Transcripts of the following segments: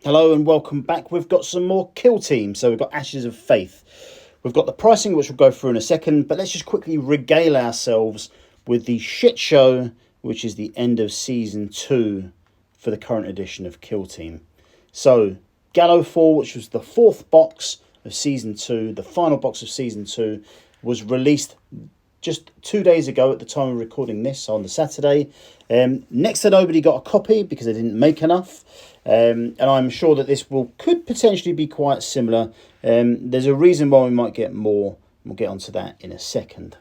Hello and welcome back. We've got some more Kill Team. So we've got Ashes of Faith. We've got the pricing, which we'll go through in a second, but let's just quickly regale ourselves with the shit show, which is the end of Season 2 for the current edition of Kill Team. So, Gallo 4, which was the fourth box of Season 2, the final box of Season 2, was released just 2 days ago at the time of recording this on the Saturday. Next to nobody got a copy because they didn't make enough. And I'm sure that this could potentially be quite similar. There's a reason why we might get more. We'll get onto that in a second.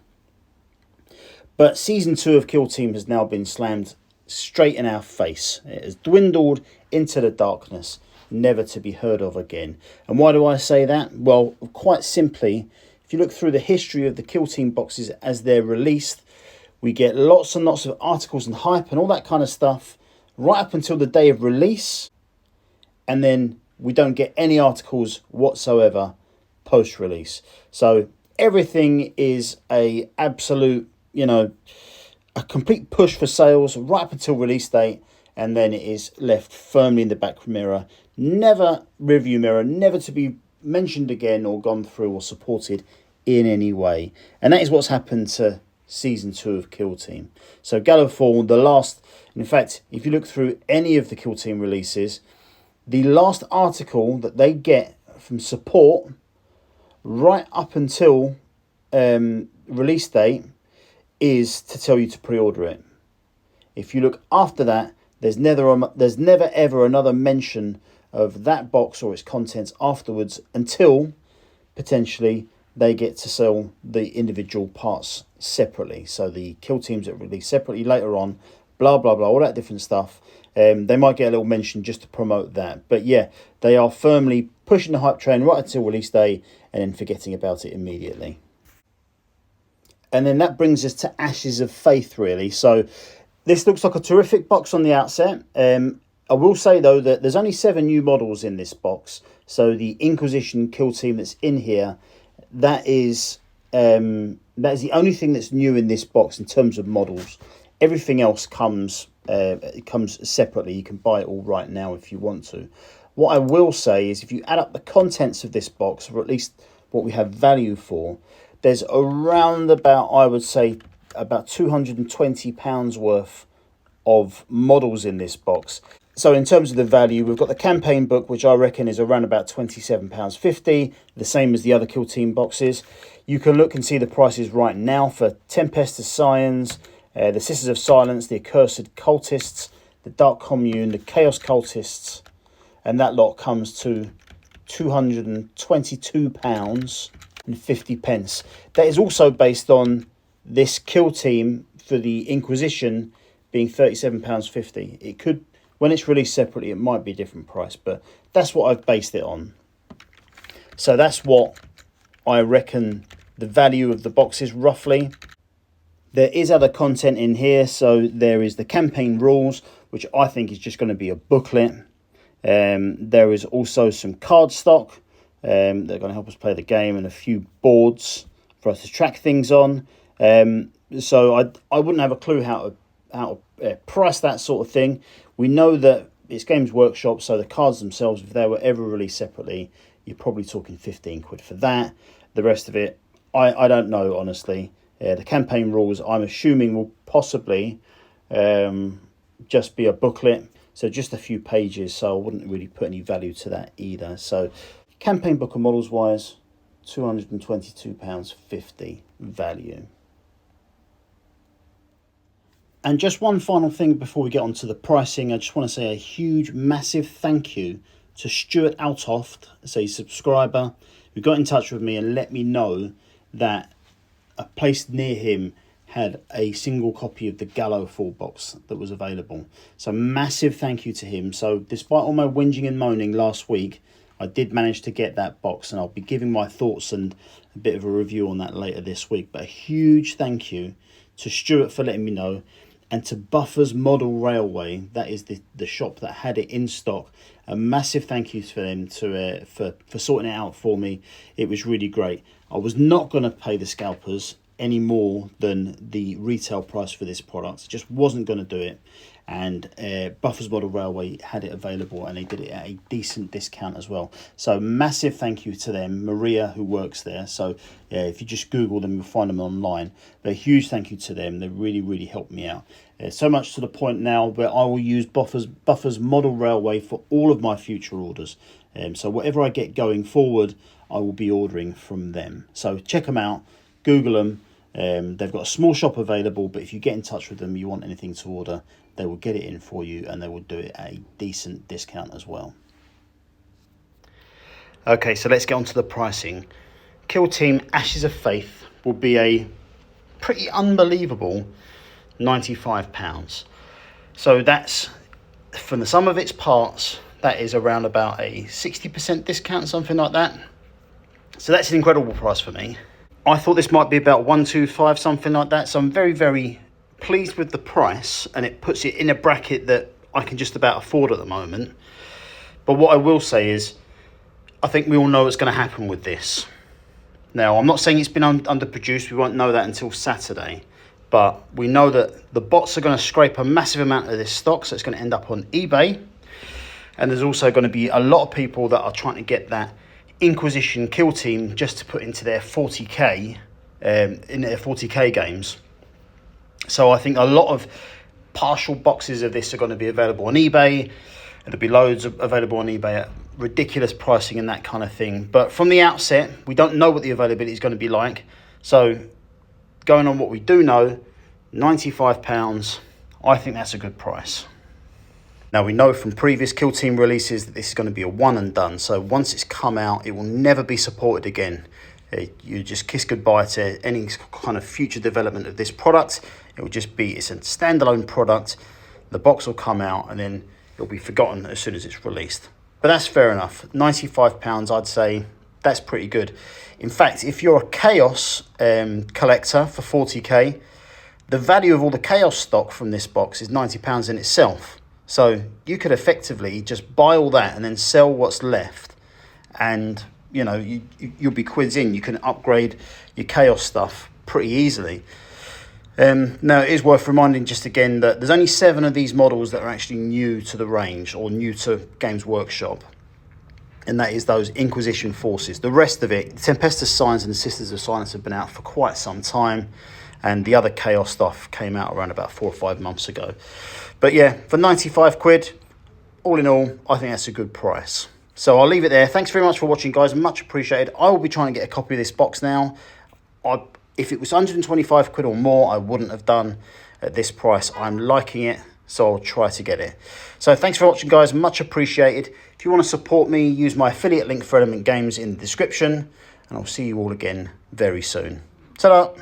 But Season 2 of Kill Team has now been slammed straight in our face. It has dwindled into the darkness, never to be heard of again. And why do I say that? Well, quite simply, if you look through the history of the Kill Team boxes as they're released, we get lots and lots of articles and hype and all that kind of stuff right up until the day of release, and then we don't get any articles whatsoever post-release. So everything is a absolute, a complete push for sales right up until release date, and then it is left firmly in the back mirror, never review mirror, never to be mentioned again or gone through or supported in any way. And that is what's happened to Season 2 of Kill Team. So Gallo 4, the last, in fact, if you look through any of the Kill Team releases, the last article that they get from support right up until release date is to tell you to pre-order it. If you look after that, there's never ever another mention of that box or its contents afterwards until potentially they get to sell the individual parts separately. So the Kill Teams that release separately later on, blah, blah, blah, all that different stuff. They might get a little mention just to promote that. But yeah, they are firmly pushing the hype train right until release day and then forgetting about it immediately. And then that brings us to Ashes of Faith, really. So this looks like a terrific box on the outset. I will say, though, that there's only 7 new models in this box. So the Inquisition Kill Team that's in here, that is the only thing that's new in this box in terms of models. Everything else comes separately. You can buy it all right now if you want to. What I will say is if you add up the contents of this box, or at least what we have value for, there's around about, I would say, about £220 worth of models in this box. So in terms of the value, we've got the campaign book, which I reckon is around about £27.50, the same as the other Kill Team boxes. You can look and see the prices right now for Tempest of Scions, the Sisters of Silence, the Accursed Cultists, the Dark Commune, the Chaos Cultists, and that lot comes to £222.50. That is also based on this Kill Team for the Inquisition being £37.50. It could, when it's released separately, it might be a different price, but that's what I've based it on. So that's what I reckon the value of the box is roughly. There is other content in here. So there is the campaign rules, which I think is just going to be a booklet. There is also some card stock. They're going to help us play the game, and a few boards for us to track things on. So I wouldn't have a clue how to price that sort of thing. We know that it's Games Workshop, so the cards themselves, if they were ever released separately, you're probably talking 15 quid for that. The rest of it, I don't know, honestly. The campaign rules, I'm assuming, will possibly just be a booklet, so just a few pages, so I wouldn't really put any value to that either. So campaign book and models wise, £222.50 value. And just one final thing before we get on to the pricing, I just want to say a huge, massive thank you to Stuart Altoft, a subscriber, who got in touch with me and let me know that a place near him had a single copy of the Gallo 4 box that was available. So massive thank you to him. So despite all my whinging and moaning last week, I did manage to get that box, and I'll be giving my thoughts and a bit of a review on that later this week. But a huge thank you to Stuart for letting me know, and to Buffer's Model Railway, that is the shop that had it in stock. A massive thank you for them for sorting it out for me. It was really great. I was not going to pay the scalpers any more than the retail price for this product. Just wasn't going to do it. and Buffers Model Railway had it available, and they did it at a decent discount as well. So massive thank you to them, Maria, who works there. So yeah, if you just Google them, you'll find them online. But a huge thank you to them. They really helped me out. So much to the point now where I will use Buffers Model Railway for all of my future orders. So whatever I get going forward, I will be ordering from them. So check them out, Google them. They've got a small shop available, but if you get in touch with them, you want anything to order, they will get it in for you, and they will do it at a decent discount as well. Okay, so let's get on to the pricing. Kill Team Ashes of Faith will be a pretty unbelievable £95. So that's, from the sum of its parts, that is around about a 60% discount, something like that. So that's an incredible price for me. I thought this might be about 125, something like that. So I'm very pleased with the price, and it puts it in a bracket that I can just about afford at the moment. But what I will say is, I think we all know what's going to happen with this. Now, I'm not saying it's been underproduced. We won't know that until Saturday. But we know that the bots are going to scrape a massive amount of this stock, so it's going to end up on eBay. And there's also going to be a lot of people that are trying to get that Inquisition Kill Team just to put into their 40k, in their 40k games. So I think a lot of partial boxes of this are going to be available on eBay. There'll be loads available on eBay at ridiculous pricing and that kind of thing. But from the outset, we don't know what the availability is going to be like. So going on what we do know, £95, I think that's a good price. Now, we know from previous Kill Team releases that this is going to be a one and done. So once it's come out, it will never be supported again. You just kiss goodbye to any kind of future development of this product. It will just be, it's a standalone product. The box will come out and then it'll be forgotten as soon as it's released. But that's fair enough. £95, I'd say that's pretty good. In fact, if you're a Chaos collector for 40k, the value of all the Chaos stock from this box is £90 in itself. So you could effectively just buy all that and then sell what's left, and you know you'll be quids in. You can upgrade your Chaos stuff pretty easily. Now, it is worth reminding just again that there's only 7 of these models that are actually new to the range or new to Games Workshop, and that is those Inquisition forces. The rest of it, Tempestus Signs and the Sisters of Silence, have been out for quite some time, and the other Chaos stuff came out around about 4 or 5 months ago. But yeah, for 95 quid, all in all, I think that's a good price. So I'll leave it there. Thanks very much for watching, guys. Much appreciated. I will be trying to get a copy of this box now. If it was 125 quid or more, I wouldn't have done at this price. I'm liking it, so I'll try to get it. So thanks for watching, guys. Much appreciated. If you want to support me, use my affiliate link for Element Games in the description, and I'll see you all again very soon. Ta-da!